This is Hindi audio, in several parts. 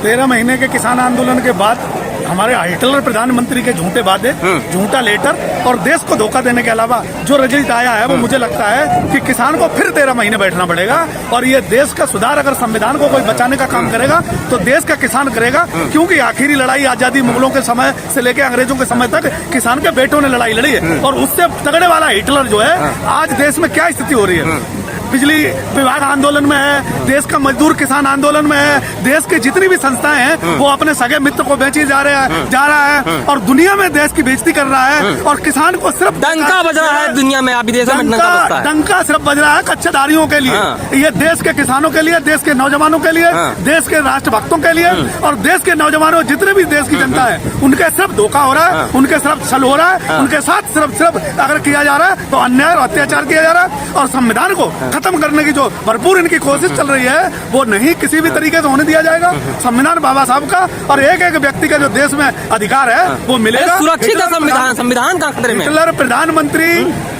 13 महीने के किसान आंदोलन के बाद हमारे हिटलर प्रधानमंत्री के झूठे वादे, झूठा लेटर और देश को धोखा देने के अलावा जो रिजल्ट आया है वो मुझे लगता है कि किसान को फिर 13 महीने बैठना पड़ेगा। और ये देश का सुधार अगर संविधान को कोई बचाने का काम करेगा तो देश का किसान करेगा, क्योंकि आखिरी लड़ाई आजादी मुगलों के समय से लेकर अंग्रेजों के समय तक किसान के बेटों ने लड़ाई लड़ी है। और उससे तगड़े वाला हिटलर जो है आज देश में क्या स्थिति हो रही है, बिजली विभाग आंदोलन में है, देश का मजदूर किसान आंदोलन में है, देश की जितनी भी संस्थाएं हैं वो अपने सगे मित्र को बेची जा रहा है और दुनिया में देश की बेइज्जती कर रहा है। और किसान को सिर्फ डंका बज रहा है दुनिया में, अभी देश में डंका सिर्फ बज रहा है कच्चेदारियों के लिए। ये देश के किसानों के लिए, देश के नौजवानों के लिए, देश के राष्ट्रभक्तों के लिए और देश के नौजवानों जितने भी देश की जनता है उनके सिर्फ धोखा हो रहा है, उनके सिर्फ छल हो रहा है, उनके साथ सिर्फ अगर किया जा रहा है तो अन्याय और अत्याचार किया जा रहा है। और संविधान को खत्म करने की जो भरपूर इनकी कोशिश चल रही है वो नहीं किसी भी तरीके से होने दिया जाएगा। संविधान बाबा साहब का और एक एक व्यक्ति का जो देश में अधिकार है वो मिलेगा। सुरक्षित है संविधान का खतरे में। हिटलर प्रधानमंत्री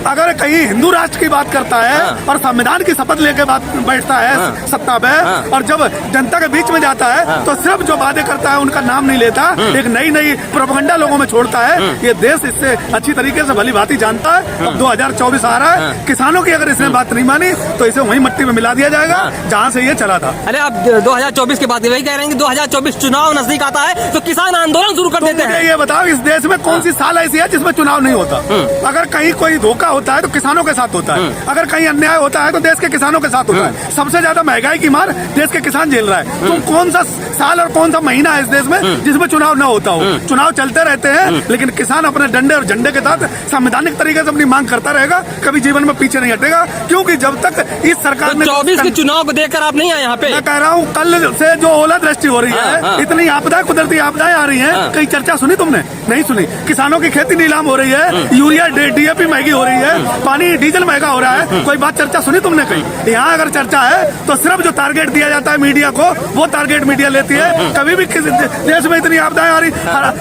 अगर कहीं हिंदू राष्ट्र की बात करता है और संविधान की शपथ लेके बैठता है सत्ता पे और जब जनता के बीच में जाता है तो सिर्फ जो वादे करता है उनका नाम नहीं लेता, एक नई प्रोपेगेंडा लोगों में छोड़ता है। ये देश इससे अच्छी तरीके से भली भांति जानता है। अब 2024 आ रहा है, किसानों की अगर इसने बात नहीं मानी तो इसे वही मिट्टी में मिला दिया जाएगा जहाँ से ये चला था। अरे आप 2024 की बात वही कह रहे हैं कि 2024 चुनाव नजदीक आता है तो किसान आंदोलन शुरू कर देते हैं। ये बताओ इस देश में कौन सी साल ऐसी है जिसमें चुनाव नहीं होता? अगर कहीं कोई धोखा होता है तो किसानों के साथ होता है, अगर कहीं अन्याय होता है तो देश के किसानों के साथ होता है। सबसे ज्यादा महंगाई की मार देश के किसान झेल रहा है। तो कौन सा साल और कौन सा महीना है इस देश में जिसमें चुनाव न होता हो? चुनाव चलते रहते हैं लेकिन किसान अपने डंडे और झंडे के साथ संवैधानिक तरीके से अपनी मांग करता रहेगा, कभी जीवन में पीछे नहीं हटेगा। क्योंकि जब तक इस सरकार ने 24 के चुनाव को देखकर आप नहीं आए यहाँ पे। मैं कह रहा हूँ कल से जो ओला दृष्टि हो रही है, इतनी आपदाएं, कुदरती आपदाएं आ रही हैं, कहीं चर्चा सुनी तुमने? नहीं सुनी। किसानों की खेती नीलाम हो रही है, यूरिया DAP महंगी हो रही है, पानी डीजल महंगा हो रहा है, कोई बात चर्चा सुनी तुमने कहीं? यहाँ अगर चर्चा है तो सिर्फ जो टारगेट दिया जाता है मीडिया को वो टारगेट मीडिया लेती है। कभी भी किसी देश में इतनी आपदाएं आ रही,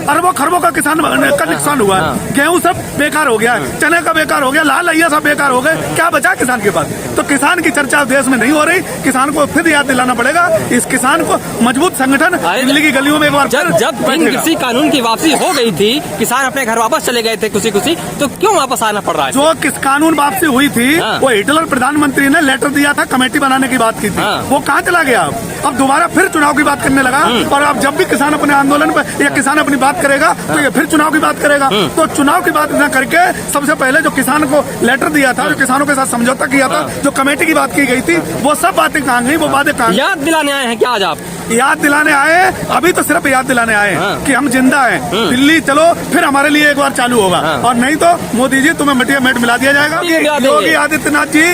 अरबों खरबों का किसान का नुकसान हुआ है, गेहूं सब बेकार हो गया है, चने का बेकार हो गया, लाल अय्या सब बेकार हो गए, क्या बचा किसान के पास? तो किसान की चर्चा देश में नहीं हो रही। किसान को फिर याद दिलाना पड़ेगा, इस किसान को मजबूत संगठन दिल्ली की गलियों में एक बार जब कृषि कानून की वापसी हो गई थी, किसान अपने घर वापस चले गए थे खुशी, तो क्यों वापस आना पड़ रहा है? जो किस कानून वापसी हुई थी वो हिटलर प्रधानमंत्री ने लेटर दिया था, कमेटी बनाने की बात की थी, वो कहाँ चला गया? अब दोबारा फिर चुनाव की बात करने लगा। और अब जब भी किसान अपने आंदोलन पर या किसान अपनी बात करेगा तो ये फिर चुनाव की बात करेगा। तो चुनाव की बात न करके सबसे पहले जो किसान को लेटर दिया था, जो किसानों के साथ समझौता किया था, जो कमेटी की बात की गई थी, वो सब बातें कहाँ गई? वो बातें कहाँ? याद दिलाने आए हैं क्या आज आप? याद दिलाने आए, अभी तो सिर्फ याद दिलाने आए कि हम जिंदा हैं, दिल्ली चलो फिर हमारे लिए एक बार चालू होगा। और नहीं तो मोदी जी तुम्हें मटिया मेट मिला दिया जाएगा। योगी आदित्यनाथ जी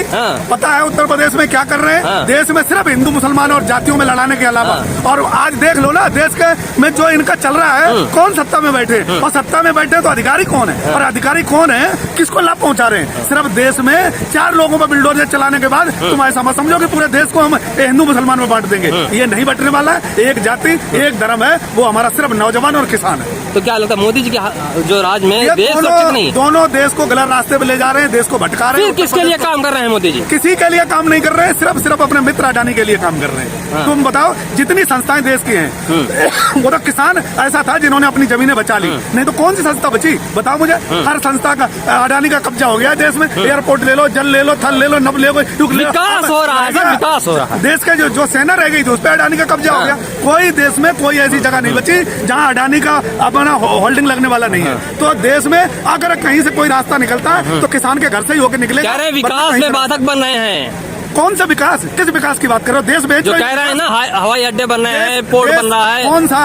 पता है उत्तर प्रदेश में क्या कर रहे हैं? देश में सिर्फ हिंदू मुसलमान और जातियों में लड़ाने के अलावा। और आज देख लो ना देश के में जो इनका चल रहा है, कौन सत्ता में बैठे, और सत्ता में बैठे तो अधिकारी कौन है, और अधिकारी कौन है, किसको लाभ पहुंचा रहे हैं? सिर्फ देश में 4 लोगों पर बिल्डोजर चलाने के बाद तुम ऐसा मत समझो कि पूरे देश को हम हिंदू मुसलमान में बांट देंगे। ये नहीं बटने वाला है। एक जाति एक धर्म है, वो हमारा सिर्फ नौजवान और किसान है। तो क्या लगता है मोदी जी के जो राज में देश सुरक्षित नहीं? दोनों देश को गलत रास्ते पे ले जा रहे हैं, देश को भटका रहे हैं। किसके लिए काम कर रहे हैं मोदी जी? किसी के लिए काम नहीं कर रहे हैं, सिर्फ अपने मित्र अडानी के लिए काम कर रहे हैं। तुम बताओ जितनी संस्थाएं देश की हैं वो तो किसान ऐसा था जिन्होंने अपनी जमीनें बचा ली, नहीं तो कौन सी संस्था बची? बताओ मुझे। हर संस्था का अडानी का कब्जा हो गया देश में। एयरपोर्ट ले लो, जल ले लो, थल ले लो, नभ ले लो, विकास हो रहा है, विकास हो रहा है। देश के जो सेना रह गई थी उस पर अडानी का कब्जा हो गया। कोई देश में कोई ऐसी जगह नहीं बची जहां अडानी का अपना होल्डिंग लगने वाला नहीं है। तो देश में अगर कहीं से कोई रास्ता निकलता है तो किसान के घर से ही होकर निकलेगा। विकास में बाधक बन रहे हैं। कौन सा विकास? किस विकास की बात कर रहे हो? देश बेच जो कह रहे हैं ना हवाई अड्डे बन रहे हैं, पोर्ट बन रहा है। कौन सा?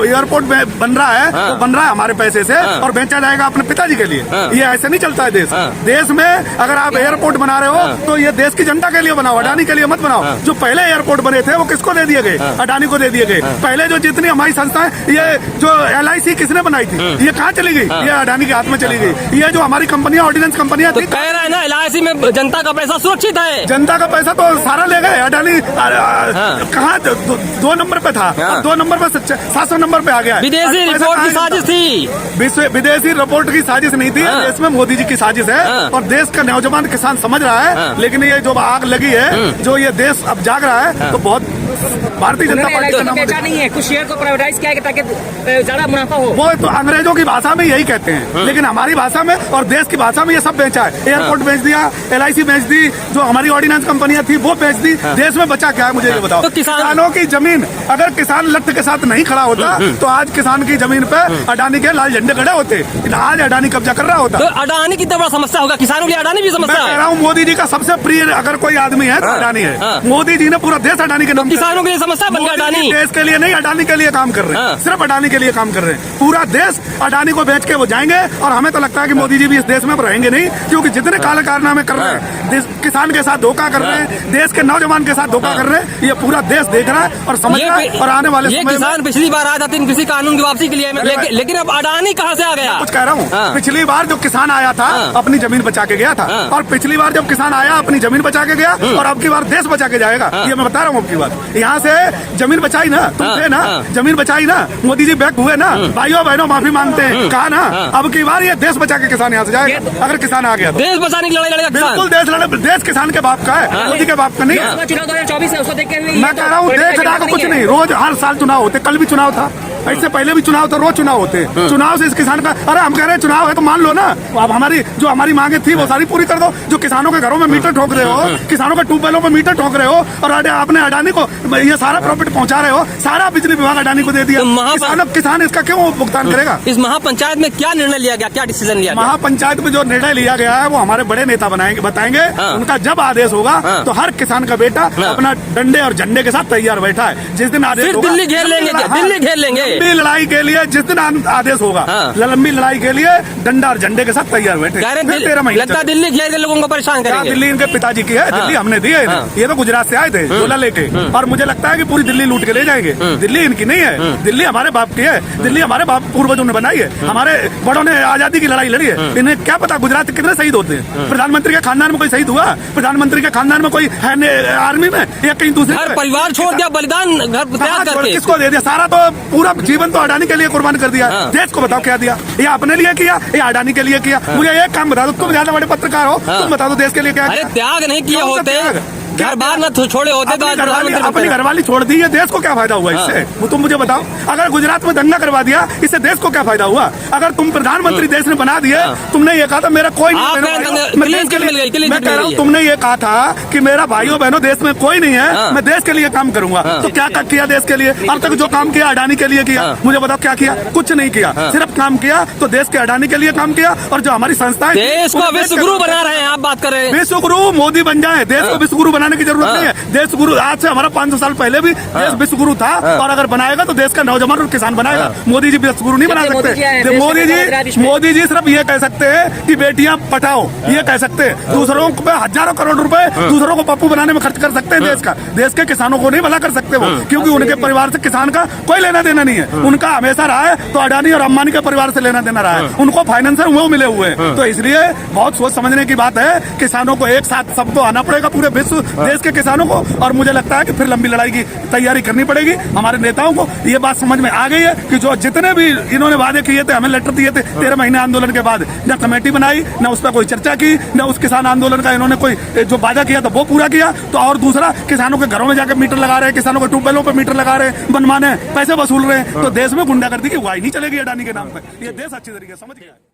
एयरपोर्ट बन रहा है तो बन रहा है हमारे पैसे से और बेचा जाएगा अपने पिताजी के लिए। ये ऐसे नहीं चलता है देश। देश में अगर आप एयरपोर्ट बना रहे हो तो ये देश की जनता के लिए बनाओ, अडानी के लिए मत बनाओ। जो पहले एयरपोर्ट बने थे वो किसको दे दिए गए? अडानी को दे दिए गए। पहले जो जितनी हमारी संस्थाएं, ये जो LIC किसने बनाई थी, ये कहाँ चली गई? ये अडानी के हाथ में चली गई। ये जो हमारी कंपनियां, ऑर्डिनेंस कंपनियां थी, कह रहे हैं ना LIC में जनता का पैसा सुरक्षित है। जनता का पैसा तो सारा ले गए अडानी। कहाँ 2 नंबर पे था, 2 नंबर पे 700 नंबर पे आ गया। विदेशी रिपोर्ट की साजिश थी। विदेशी रिपोर्ट की साजिश नहीं थी, देश में मोदी जी की साजिश है। और देश का नौजवान किसान समझ रहा है। लेकिन ये जो आग लगी है, जो ये देश अब जाग रहा है, तो बहुत भारतीय जनता पार्टी का नाम बेचा नहीं है, कुछ शेयर को प्राइवेटाइज किया है ताकि ज्यादा मुनाफा हो। वो तो अंग्रेजों की भाषा में यही कहते हैं, लेकिन हमारी भाषा में और देश की भाषा में ये सब बेचा है। एयरपोर्ट बेच दिया, LIC बेच दी, जो हमारी ऑर्डिनेंस कंपनियां थी वो बेच दी। देश में बचा क्या है मुझे ये बताओ। तो किसानों की जमीन, अगर किसान लठ के साथ नहीं खड़ा होता तो आज किसान की जमीन पे अडानी के लाल झंडे खड़े होते, आज अडानी कब्जा कर रहा होता। तो अडानी कितना बड़ा समस्या होगा किसानों के लिए, अडानी भी मैं समस्या कह है। रहा हूँ मोदी जी का सबसे प्रिय अगर कोई आदमी है तो अडानी है। मोदी जी ने पूरा देश अडानी के नाम किसानों के लिए समस्या बन गया अडानी। देश के लिए नहीं, अडानी के लिए काम कर रहे हैं, सिर्फ अडानी के लिए काम कर रहे हैं। पूरा देश अडानी को बेच के वो जाएंगे और हमें तो लगता है कि मोदी जी भी इस देश में अब रहेंगे नहीं, क्योंकि जितने काले कारनामे कर रहे हैं, किसान के साथ धोखा कर रहे हैं, देश के नौजवान के साथ धोखा कर रहे हैं, ये पूरा देश देख रहा है और समझ रहा है। और आने वाले ये समय में किसान पिछली बार आया था 3 कृषि कानून की वापसी के लिए, लेकिन अब अडानी कहाँ से आ गया? कुछ कह रहा हूँ, पिछली बार जब किसान आया था अपनी जमीन बचा के गया था, और पिछली बार जब किसान आया अपनी जमीन बचा के गया, और अब की बार देश बचा के जाएगा। ये मैं बता रहा हूँ। अब की बार यहाँ से जमीन बचाई ना, तुम थे ना, जमीन बचाई ना, मोदी जी बैक हुए ना, भाइयों बहनों माफी मांगते हैं, कहा ना, अब की बार ये देश बचा के किसान यहाँ से जाएगा। अगर किसान आ गया तो देश बचाने की लड़ाई लड़ेगा बिल्कुल देश लड़े, देश किसान के बाप का है, मोदी के बाप का नहीं है। चुनाव 2024 है, उसको देख के मैं कह रहा हूँ देख रहा कुछ नहीं, रोज हर साल चुनाव होते, कल भी चुनाव था, इससे पहले भी चुनाव था, रोज चुनाव होते। चुनाव से इस किसान का, अरे हम कह रहे हैं चुनाव है तो मान लो ना, अब हमारी मांगे थी वो सारी पूरी कर दो। जो किसानों के घरों में मीटर ठोक रहे हो, किसानों के ट्यूबवेलों पे मीटर ठोक रहे हो, और आपने अडानी को ये सारा प्रॉफिट पहुंचा रहे हो, सारा बिजली विभाग अडानी को दे दिया। किसान इसका क्यों भुगतान करेगा? इस महापंचायत में क्या निर्णय लिया गया, क्या डिसीजन लिया गया? महापंचायत में जो निर्णय लिया गया है वो हमारे बड़े नेता बताएंगे। उनका जब आदेश होगा तो हर किसान का बेटा अपना डंडे और झंडे के साथ तैयार बैठा है। जिस दिन आदेश होगा दिल्ली घेर लेंगे, दिल्ली घेर लेंगे। लंबी लड़ाई के लिए जिस दिन आदेश होगा, लंबी लड़ाई के लिए डंडा और झंडे के साथ तैयार बैठे। 13 महीने लगता है दिल्ली घेर के लोगों को परेशान करेंगे। दिल्ली इनके पिताजी की है, दिल्ली हमने दी है। ये तो गुजरात से आए थे झोला लेके, और मुझे लगता है कि पूरी दिल्ली लूट के ले जाएंगे। दिल्ली इनकी नहीं है, दिल्ली हमारे बाप की है, दिल्ली हमारे बाप पूर्वजों ने बनाई है, हमारे बड़ों ने आजादी की लड़ाई लड़ी है। इन्हें क्या पता गुजरात कितने शहीद होते हैं? प्रधानमंत्री के खानदान में कोई शहीद हुआ? प्रधानमंत्री के खानदान में कोई है आर्मी में या कहीं दूसरे? परिवार छोड़ दिया, बलिदान घर त्याग करके। किसको दे दिया? सारा तो पूरा जीवन तो अडानी के लिए कुर्बान कर दिया। देश को बताओ क्या दिया? ये अपने लिए किया या अडानी के लिए किया? मुझे एक काम बता दो, तुम ज्यादा बड़े पत्रकार हो, तुम बता दो देश के लिए क्या किया? त्याग नहीं किए होते, घर बार न छोड़े होते तो अपनी घरवाली छोड़ दी है, देश को क्या फायदा हुआ इससे? वो तुम मुझे बताओ। अगर गुजरात में दंगा करवा दिया, इससे देश को क्या फायदा हुआ? अगर तुम प्रधानमंत्री देश ने बना दिए, तुमने ये कहा था मेरा कोई नहीं, मैं कह रहा हूँ तुमने ये कहा था कि मेरा भाइयों बहनों देश में कोई नहीं है, मैं देश के लिए काम करूंगा। तो क्या किया देश के लिए? अब तक जो काम किया अडानी के लिए किया। मुझे बताओ क्या किया? कुछ नहीं किया, सिर्फ काम किया तो देश के अडानी के लिए काम किया। और जो हमारी संस्थाएं देश को विश्वगुरु बना रहे हैं, आप बात कर रहे हैं विश्वगुरु मोदी बन जाए, देश को विश्वगुरु बनाने की जरूरत नहीं है। देश गुरु आज से हमारा 500 साल पहले भी देश विश्वगुरु था, और अगर बनाएगा तो देश का नौजवान और किसान बनाएगा। मोदी जी विश्वगुरु नहीं बना सकते। मोदी जी सिर्फ ये कह सकते हैं कि बेटियां पढ़ाओ, ये कह सकते हैं। दूसरों पे हजारों करोड़ रुपए दूसरों को पप्पू बनाने में खर्च कर सकते हैं देश का। देश के किसानों को नहीं भला कर सकते वो, क्योंकि उनके परिवार से किसान का कोई लेना देना नहीं है। उनका हमेशा रहा है तो अडानी और अंबानी के परिवार से लेना देना रहा है। उनको फाइनेंसर वो मिले हुए हैं। तो इसलिए बहुत सोच समझने की बात है। किसानों को एक साथ सबको आना पड़ेगा, पूरे विश्व देश के किसानों को। और मुझे लगता है कि फिर लंबी लड़ाई की तैयारी करनी पड़ेगी। हमारे नेताओं को ये बात समझ में आ गई है कि जो जितने भी इन्होंने वादे किए थे, हमें लेटर दिए थे 13 महीने आंदोलन के बाद, न कमेटी बनाई, न उस पर कोई चर्चा की, न उस किसान आंदोलन का इन्होंने कोई जो वादा किया था वो पूरा किया। तो और दूसरा, किसानों के घरों में जाकर मीटर लगा रहे हैं, किसानों के ट्यूबवेलों पर मीटर लगा रहे हैं, मनमाने पैसे वसूल रहे हैं। तो देश में गुंडागर्दी की वाई नहीं चलेगी अडानी के नाम पर। ये देश अच्छी तरीके समझ गया।